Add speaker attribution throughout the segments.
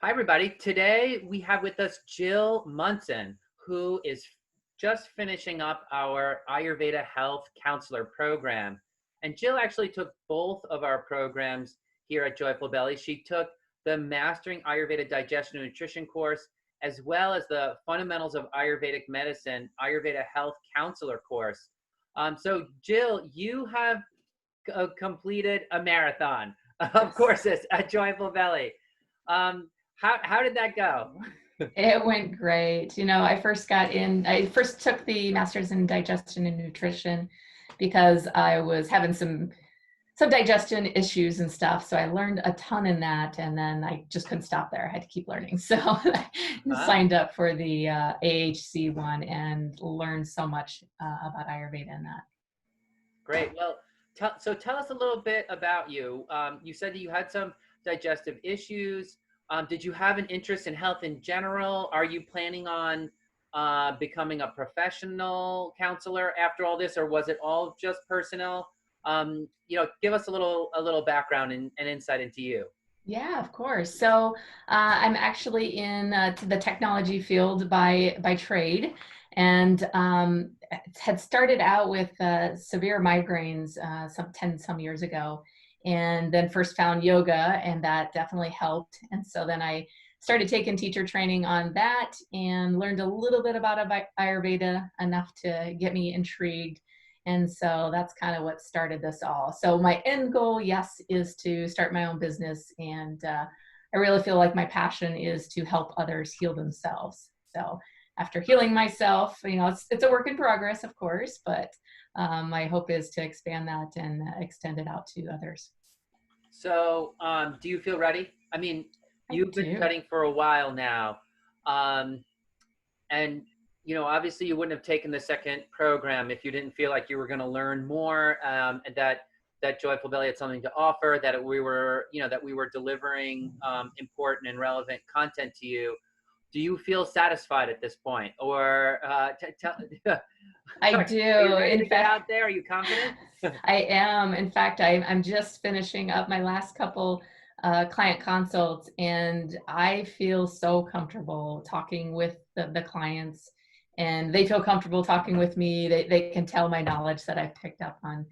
Speaker 1: Hi, everybody. Today we have with us Jill Munson, who is just finishing up our Ayurveda Health Counselor program. And Jill actually took both of our programs here at Joyful Belly. She took the Mastering Ayurveda Digestion and Nutrition course, as well as the Fundamentals of Ayurvedic Medicine, Ayurveda Health Counselor course. So Jill, you have completed a marathon of courses at Joyful Belly. How did that go?
Speaker 2: It went great. I first took the Master's in Digestion and Nutrition because I was having some digestion issues and stuff. So I learned a ton in that, and then I just couldn't stop there. I had to keep learning. So I signed up for the AHC one and learned so much about Ayurveda in that.
Speaker 1: Great. Well, tell us a little bit about you. You said that you had some digestive issues. Did you have an interest in health in general? Are you planning on becoming a professional counselor after all this, or was it all just personal? Give us a little background and insight into you.
Speaker 2: Yeah, of course. So I'm actually in the technology field by trade, and had started out with severe migraines some years ago, and then first found yoga, and that definitely helped. And so then I started taking teacher training on that and learned a little bit about Ayurveda, enough to get me intrigued. And so that's kind of what started this all. So my end goal, yes, is to start my own business. And I really feel like my passion is to help others heal themselves. So after healing myself, it's a work in progress, of course, but my hope is to expand that and extend it out to others.
Speaker 1: So do you feel ready? I mean, you've been studying for a while now. And obviously you wouldn't have taken the second program if you didn't feel like you were going to learn more, and that Joyful Belly had something to offer, that we were delivering important and relevant content to you. Do you feel satisfied at this point, or
Speaker 2: I do.
Speaker 1: Are you ready to get out there? Are you confident?
Speaker 2: I am. In fact, I'm just finishing up my last couple client consults, and I feel so comfortable talking with the clients, and they feel comfortable talking with me. They can tell my knowledge that I've picked up on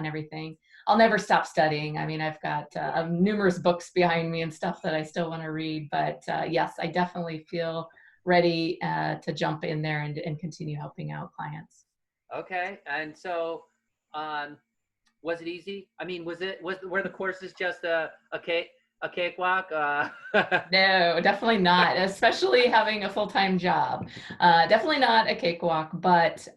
Speaker 2: everything. I'll never stop studying. I mean, I've got numerous books behind me and stuff that I still want to read, but yes, I definitely feel ready to jump in there and continue helping out clients.
Speaker 1: Okay. And so was it easy? I mean, were the courses just a cakewalk?
Speaker 2: No, definitely not, especially having a full-time job. Definitely not a cakewalk, but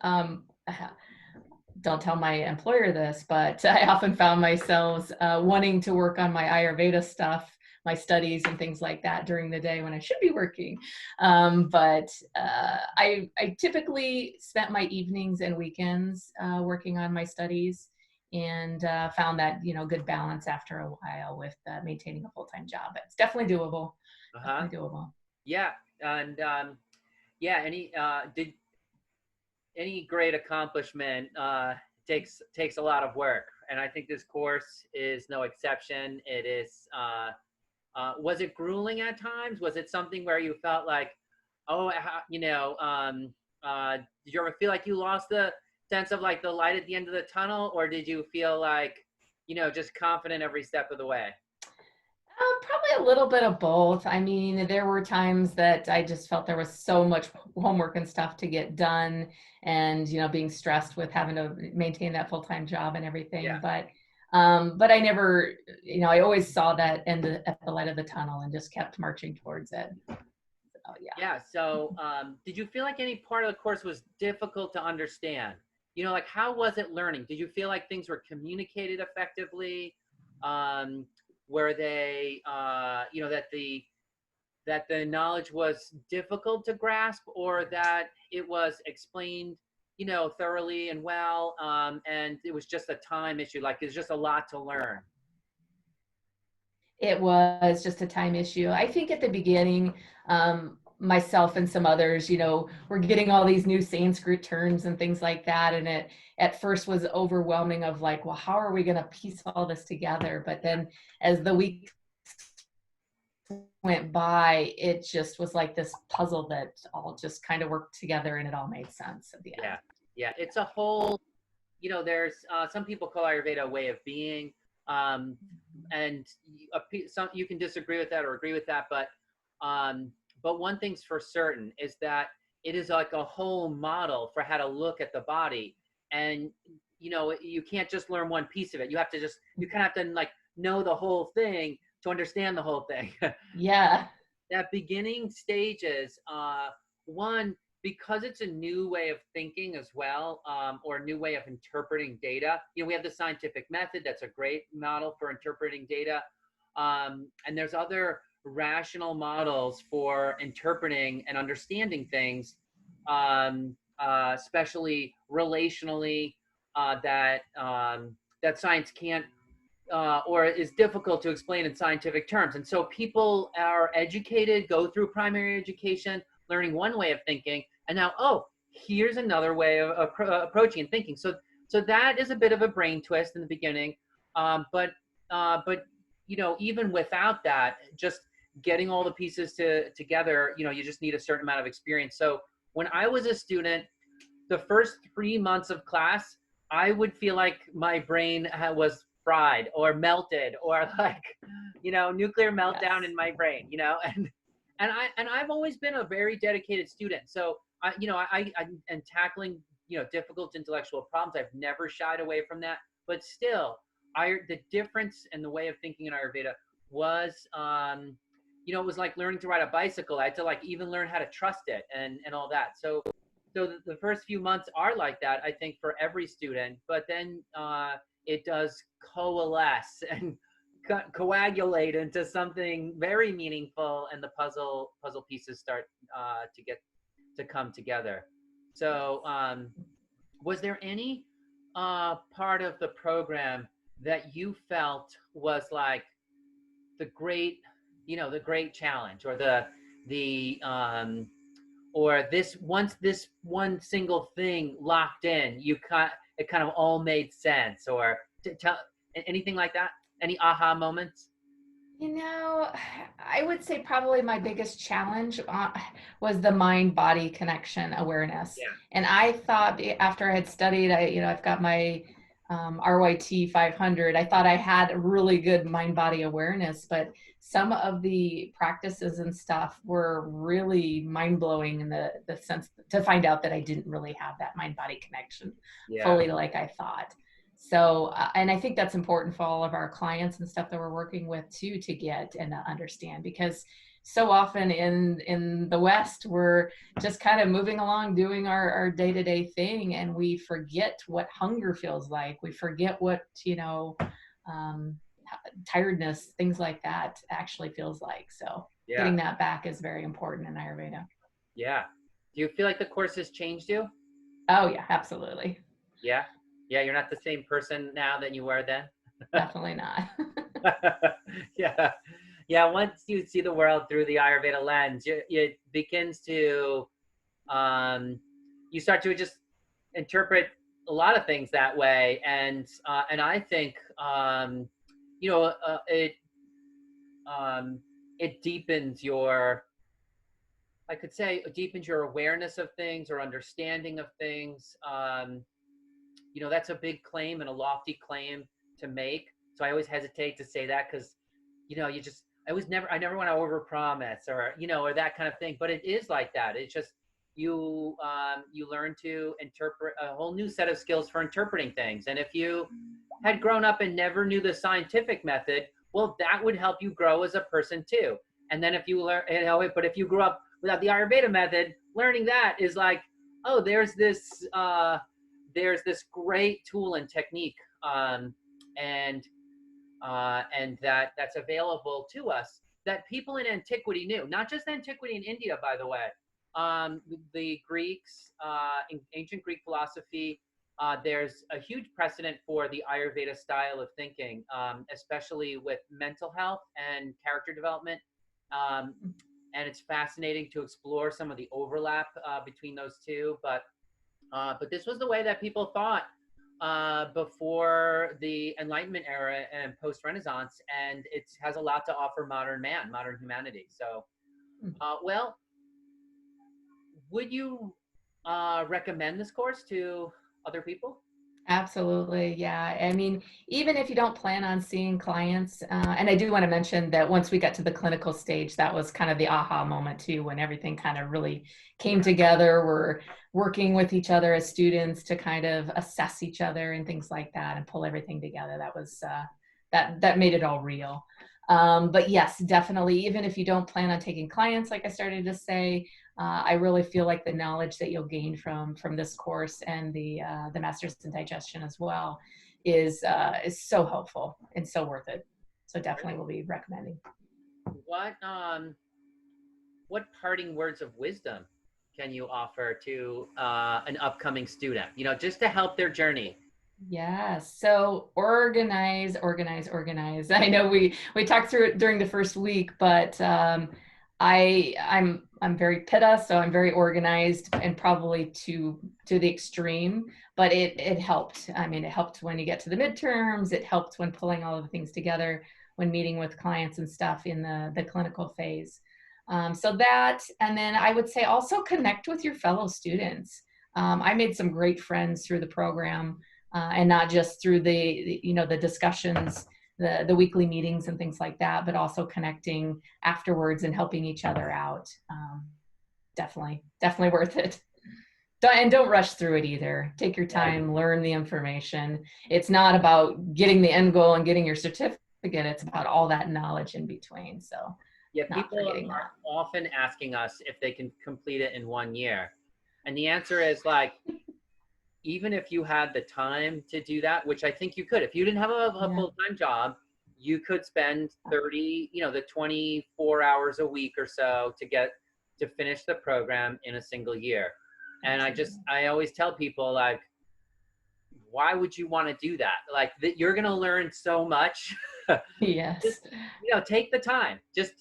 Speaker 2: don't tell my employer this, but I often found myself wanting to work on my Ayurveda stuff, my studies and things like that during the day when I should be working. But I typically spent my evenings and weekends working on my studies, and found that, good balance after a while with maintaining a full-time job. It's definitely doable. Definitely doable.
Speaker 1: Yeah. And any great accomplishment takes a lot of work. And I think this course is no exception. It is, was it grueling at times? Was it something where you felt like, did you ever feel like you lost the sense of like the light at the end of the tunnel, or did you feel like, just confident every step of the way?
Speaker 2: Probably a little bit of both. I mean, there were times that I just felt there was so much homework and stuff to get done, and being stressed with having to maintain that full-time job and everything.
Speaker 1: Yeah.
Speaker 2: But I never, I always saw that end at the light of the tunnel and just kept marching towards it. So, yeah.
Speaker 1: Yeah. So, did you feel like any part of the course was difficult to understand? Like how was it learning? Did you feel like things were communicated effectively? Were they, that the knowledge was difficult to grasp, or that it was explained, thoroughly and well, and it was just a time issue, like it's just a lot to learn?
Speaker 2: It was just a time issue. I think at the beginning, myself and some others, were getting all these new Sanskrit terms and things like that. And it at first was overwhelming of like, well, how are we going to piece all this together? But then as the weeks went by, it just was like this puzzle that all just kind of worked together and it all made sense at the end.
Speaker 1: Yeah. Yeah. It's a whole, there's some people call Ayurveda a way of being. Um, and you can disagree with that or agree with that, but one thing's for certain is that it is like a whole model for how to look at the body. And you can't just learn one piece of it. You kind of have to like know the whole thing to understand the whole thing.
Speaker 2: Yeah.
Speaker 1: That beginning stages, one, because it's a new way of thinking as well, or a new way of interpreting data. We have the scientific method. That's a great model for interpreting data. And there's other rational models for interpreting and understanding things, especially relationally, that science can't or is difficult to explain in scientific terms. And so people are educated, go through primary education, learning one way of thinking, and now, here's another way of approaching and thinking. So that is a bit of a brain twist in the beginning. But even without that, just getting all the pieces together, you just need a certain amount of experience. So when I was a student, the first 3 months of class, I would feel like my brain was fried or melted or like, nuclear meltdown in my brain, and I've always been a very dedicated student. So I and tackling, difficult intellectual problems, I've never shied away from that. But still, the difference in the way of thinking in Ayurveda was, it was like learning to ride a bicycle. I had to like even learn how to trust it and all that. So the first few months are like that, I think, for every student. But then it does coalesce and coagulate into something very meaningful, and the puzzle pieces start to come together. So was there any part of the program that you felt was like the great challenge, or or once this one single thing locked in, it kind of all made sense, or tell anything like that? Any aha moments?
Speaker 2: I would say probably my biggest challenge was the mind-body connection awareness.
Speaker 1: Yeah.
Speaker 2: And I thought after I had studied, I've got my RYT 500. I thought I had really good mind-body awareness, but some of the practices and stuff were really mind-blowing in the sense to find out that I didn't really have that mind-body connection fully like I thought. So, and I think that's important for all of our clients and stuff that we're working with too, to get and understand, because so often in the West, we're just kind of moving along, doing our day-to-day thing, and we forget what hunger feels like. We forget what, tiredness, things like that actually feels like. So getting that back is very important in Ayurveda.
Speaker 1: Yeah. Do you feel like the course has changed you?
Speaker 2: Oh yeah, absolutely.
Speaker 1: Yeah. Yeah, you're not the same person now that you were then?
Speaker 2: Definitely not.
Speaker 1: Yeah. Yeah, once you see the world through the Ayurveda lens, it begins to, you start to just interpret a lot of things that way. And I think, it deepens your awareness of things or understanding of things. That's a big claim and a lofty claim to make. So I always hesitate to say that, because, I never want to overpromise, or that kind of thing. But it is like that. It's just you learn to interpret a whole new set of skills for interpreting things. And if you had grown up and never knew the scientific method, well, that would help you grow as a person too. And then if you learn, but if you grew up without the Ayurveda method, learning that is like, oh, there's this great tool and technique, and that's available to us, that people in antiquity knew. Not just antiquity in India, by the way. The Greeks, in ancient Greek philosophy, there's a huge precedent for the Ayurveda style of thinking, especially with mental health and character development. And it's fascinating to explore some of the overlap between those two. But this was the way that people thought before the Enlightenment era and post-Renaissance, and it has a lot to offer modern man, modern humanity. So, well, would you recommend this course to other people?
Speaker 2: Absolutely. Yeah. I mean, even if you don't plan on seeing clients, and I do want to mention that once we got to the clinical stage, that was kind of the aha moment too, when everything kind of really came together. We're working with each other as students to kind of assess each other and things like that and pull everything together. That was, that made it all real. But yes, definitely, even if you don't plan on taking clients, like I started to say, I really feel like the knowledge that you'll gain from this course and the Masters in Digestion as well is so helpful and so worth it. So definitely will be recommending.
Speaker 1: What parting words of wisdom can you offer to an upcoming student? You know, just to help their journey.
Speaker 2: Yeah, so organize, organize, organize. I know we talked through it during the first week, but I'm very pitta, so I'm very organized and probably to the extreme, but it helped. I mean, it helped when you get to the midterms, it helped when pulling all of the things together, when meeting with clients and stuff in the clinical phase. So that, and then I would say also connect with your fellow students. I made some great friends through the program. And not just through the discussions, the weekly meetings and things like that, but also connecting afterwards and helping each other out. Definitely worth it. Don't rush through it either. Take your time, learn the information. It's not about getting the end goal and getting your certificate. It's about all that knowledge in between. So
Speaker 1: yeah, people are often asking us if they can complete it in 1 year. And the answer is like, even if you had the time to do that, which I think you could, if you didn't have a full-time job, you could spend 24 hours a week or so to finish the program in a single year. And I always tell people, like, why would you want to do that? Like, that you're going to learn so much.
Speaker 2: Yes.
Speaker 1: Just, take the time. Just,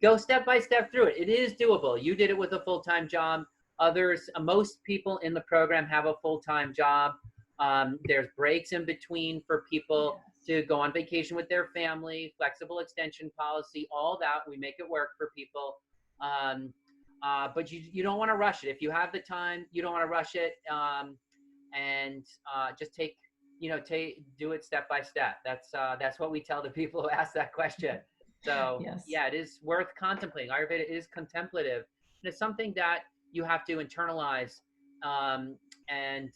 Speaker 1: go step by step through it. It is doable. You did it with a full-time job. Others, most people in the program have a full-time job. There's breaks in between for people to go on vacation with their family, flexible extension policy, all that. We make it work for people. But you don't want to rush it. If you have the time, you don't want to rush it. And just do it step by step. That's what we tell the people who ask that question. So yeah, it is worth contemplating. Ayurveda is contemplative. And it's something that you have to internalize and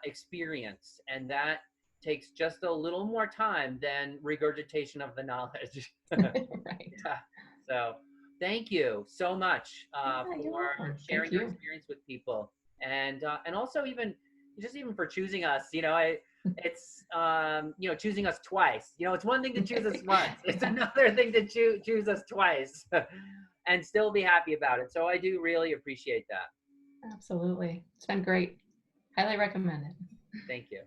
Speaker 1: experience. And that takes just a little more time than regurgitation of the knowledge.
Speaker 2: Right.
Speaker 1: Yeah. So thank you so much for sharing your experience with people. And also even for choosing us. It's choosing us twice. It's one thing to choose us once. It's another thing to choose us twice. And still be happy about it. So I do really appreciate that.
Speaker 2: Absolutely. It's been great. Highly recommend it.
Speaker 1: Thank you.